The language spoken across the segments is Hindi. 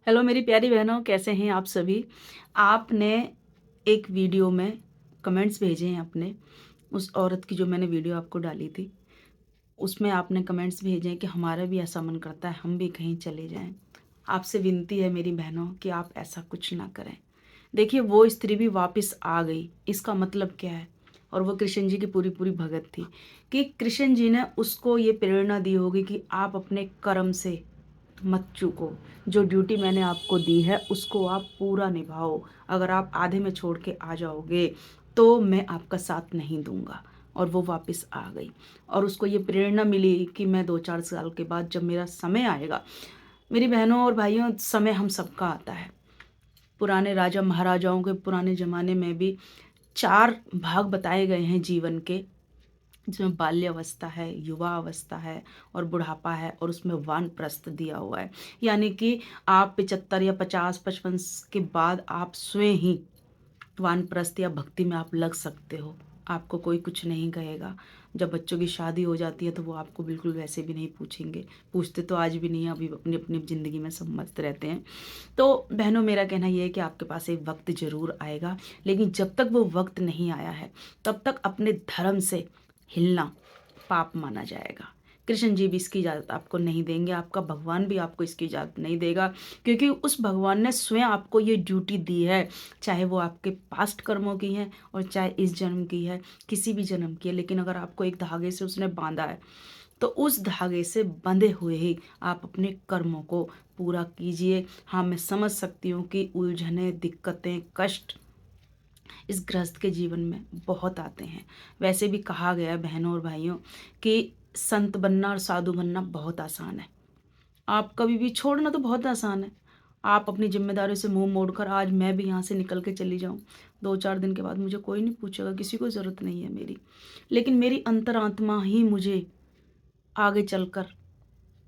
हेलो मेरी प्यारी बहनों, कैसे हैं आप सभी। आपने एक वीडियो में कमेंट्स भेजे हैं अपने, उस औरत की जो मैंने वीडियो आपको डाली थी, उसमें आपने कमेंट्स भेजे हैं कि हमारा भी ऐसा मन करता है हम भी कहीं चले जाएं। आपसे विनती है मेरी बहनों कि आप ऐसा कुछ ना करें। देखिए, वो स्त्री भी वापस आ गई, इसका मतलब क्या है। और वो कृष्ण जी की पूरी पूरी भगत थी कि कृष्ण जी ने उसको ये प्रेरणा दी होगी कि आप अपने कर्म से मत चूको। जो ड्यूटी मैंने आपको दी है उसको आप पूरा निभाओ। अगर आप आधे में छोड़ के आ जाओगे तो मैं आपका साथ नहीं दूंगा। और वो वापस आ गई और उसको ये प्रेरणा मिली कि मैं 2-4 साल के बाद जब मेरा समय आएगा, मेरी बहनों और भाइयों, समय हम सबका आता है। पुराने राजा महाराजाओं के पुराने ज़माने में भी 4 भाग बताए गए हैं जीवन के, जिसमें बाल्यावस्था है, युवा अवस्था है और बुढ़ापा है, और उसमें वानप्रस्थ दिया हुआ है। यानी कि आप 75 या 50-55 के बाद आप स्वयं ही वानप्रस्थ या भक्ति में आप लग सकते हो। आपको कोई कुछ नहीं कहेगा। जब बच्चों की शादी हो जाती है तो वो आपको बिल्कुल वैसे भी नहीं पूछेंगे, पूछते तो आज भी नहीं है, अभी अपनी अपनी ज़िंदगी में सब मस्त रहते हैं। तो बहनों, मेरा कहना ये है कि आपके पास एक वक्त ज़रूर आएगा, लेकिन जब तक वो वक्त नहीं आया है तब तक अपने धर्म से हिलना पाप माना जाएगा। कृष्ण जी भी इसकी इजाज़त आपको नहीं देंगे, आपका भगवान भी आपको इसकी इजाज़त नहीं देगा, क्योंकि उस भगवान ने स्वयं आपको ये ड्यूटी दी है। चाहे वो आपके पास्ट कर्मों की है और चाहे इस जन्म की है, किसी भी जन्म की है, लेकिन अगर आपको एक धागे से उसने बांधा है तो उस धागे से बंधे हुए ही आप अपने कर्मों को पूरा कीजिए। हाँ, मैं समझ सकती हूँ कि उलझने, दिक्कतें, कष्ट इस गृहस्थ के जीवन में बहुत आते हैं। वैसे भी कहा गया है बहनों और भाइयों कि संत बनना और साधु बनना बहुत आसान है। आप कभी भी छोड़ना तो बहुत आसान है। आप अपनी ज़िम्मेदारियों से मुँह मोड़कर आज मैं भी यहाँ से निकल के चली जाऊँ, 2-4 दिन के बाद मुझे कोई नहीं पूछेगा, किसी को ज़रूरत नहीं है मेरी। लेकिन मेरी अंतरात्मा ही मुझे आगे चलकर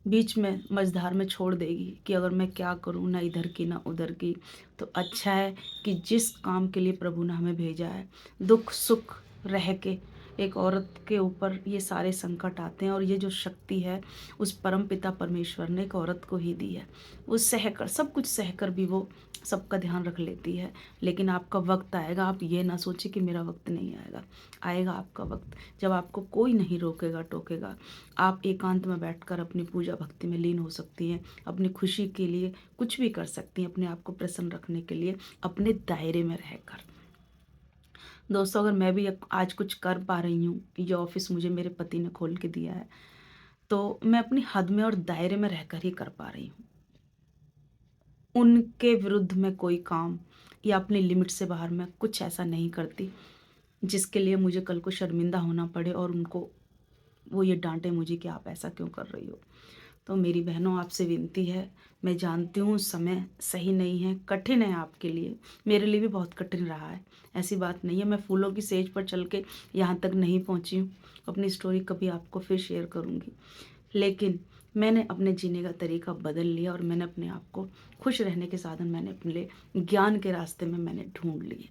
बीच में मझधार में छोड़ देगी कि अगर मैं क्या करूं, ना इधर की ना उधर की। तो अच्छा है कि जिस काम के लिए प्रभु ने हमें भेजा है, दुख सुख रह के एक औरत के ऊपर ये सारे संकट आते हैं, और ये जो शक्ति है उस परम पिता परमेश्वर ने एक औरत को ही दी है। वो सहकर, सब कुछ सहकर भी वो सबका ध्यान रख लेती है। लेकिन आपका वक्त आएगा, आप ये ना सोचे कि मेरा वक्त नहीं आएगा। आएगा आपका वक्त, जब आपको कोई नहीं रोकेगा टोकेगा। आप एकांत में बैठकर अपनी पूजा भक्ति में लीन हो सकती हैं, अपनी खुशी के लिए कुछ भी कर सकती हैं, अपने आप को प्रसन्न रखने के लिए अपने दायरे में रहकर। दोस्तों, अगर मैं भी आज कुछ कर पा रही हूँ, ये ऑफिस मुझे मेरे पति ने खोल के दिया है, तो मैं अपनी हद में और दायरे में रहकर ही कर पा रही हूँ। उनके विरुद्ध में कोई काम या अपनी लिमिट से बाहर मैं कुछ ऐसा नहीं करती जिसके लिए मुझे कल को शर्मिंदा होना पड़े और उनको वो ये डांटे मुझे कि आप ऐसा क्यों कर रही हो। तो मेरी बहनों, आपसे विनती है, मैं जानती हूँ समय सही नहीं है, कठिन है आपके लिए, मेरे लिए भी बहुत कठिन रहा है। ऐसी बात नहीं है, मैं फूलों की सेज पर चल के यहाँ तक नहीं पहुँची हूँ। अपनी स्टोरी कभी आपको फिर शेयर करूँगी, लेकिन मैंने अपने जीने का तरीका बदल लिया और मैंने अपने आप को खुश रहने के साधन मैंने अपने लिए ज्ञान के रास्ते में मैंने ढूंढ लिए।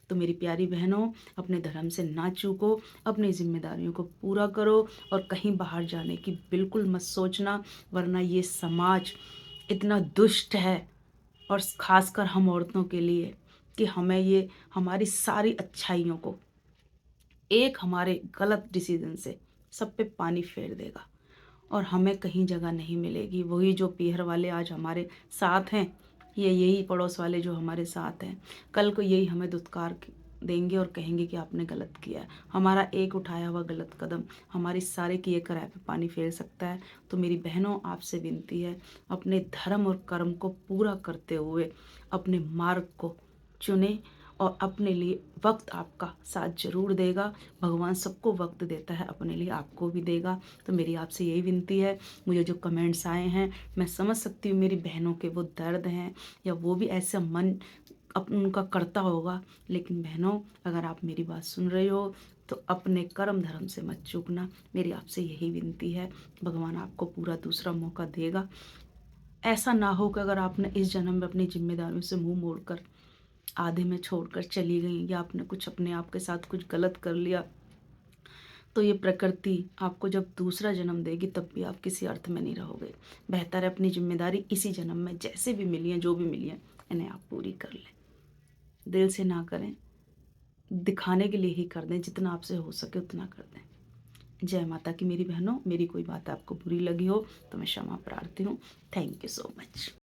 तो मेरी प्यारी बहनों, अपने धर्म से ना चूको, अपनी जिम्मेदारियों को पूरा करो, और कहीं बाहर जाने की बिल्कुल मत सोचना, वरना ये समाज इतना दुष्ट है, और खासकर हम औरतों के लिए, कि हमें ये हमारी सारी अच्छाइयों को एक हमारे गलत डिसीजन से सब पे पानी फेर देगा, और हमें कहीं जगह नहीं मिलेगी। वही जो पीहर वाले आज हमारे साथ हैं, ये यही पड़ोस वाले जो हमारे साथ हैं, कल को यही हमें दुत्कार देंगे और कहेंगे कि आपने गलत किया है। हमारा एक उठाया हुआ गलत कदम हमारी सारे किए कराए पे पानी फेर सकता है। तो मेरी बहनों, आपसे विनती है, अपने धर्म और कर्म को पूरा करते हुए अपने मार्ग को चुने, और अपने लिए वक्त आपका साथ जरूर देगा। भगवान सबको वक्त देता है, अपने लिए आपको भी देगा। तो मेरी आपसे यही विनती है। मुझे जो कमेंट्स आए हैं, मैं समझ सकती हूँ मेरी बहनों के वो दर्द हैं, या वो भी ऐसा मन उनका करता होगा। लेकिन बहनों, अगर आप मेरी बात सुन रहे हो तो अपने कर्म धर्म से मत चूकना। मेरी आपसे यही विनती है। भगवान आपको पूरा दूसरा मौका देगा। ऐसा ना हो कि अगर आपने इस जन्म में अपनी जिम्मेदारियों से मुंह मोड़कर आधे में छोड़कर चली गई, या आपने कुछ अपने आप के साथ कुछ गलत कर लिया, तो ये प्रकृति आपको जब दूसरा जन्म देगी तब भी आप किसी अर्थ में नहीं रहोगे। बेहतर है अपनी ज़िम्मेदारी इसी जन्म में जैसे भी मिली हैं, जो भी मिली हैं, इन्हें आप पूरी कर लें। दिल से ना करें, दिखाने के लिए ही कर दें, जितना आपसे हो सके उतना कर दें। जय माता की मेरी बहनों, मेरी कोई बात आपको बुरी लगी हो तो मैं क्षमा प्रार्थी हूँ। Thank you so much.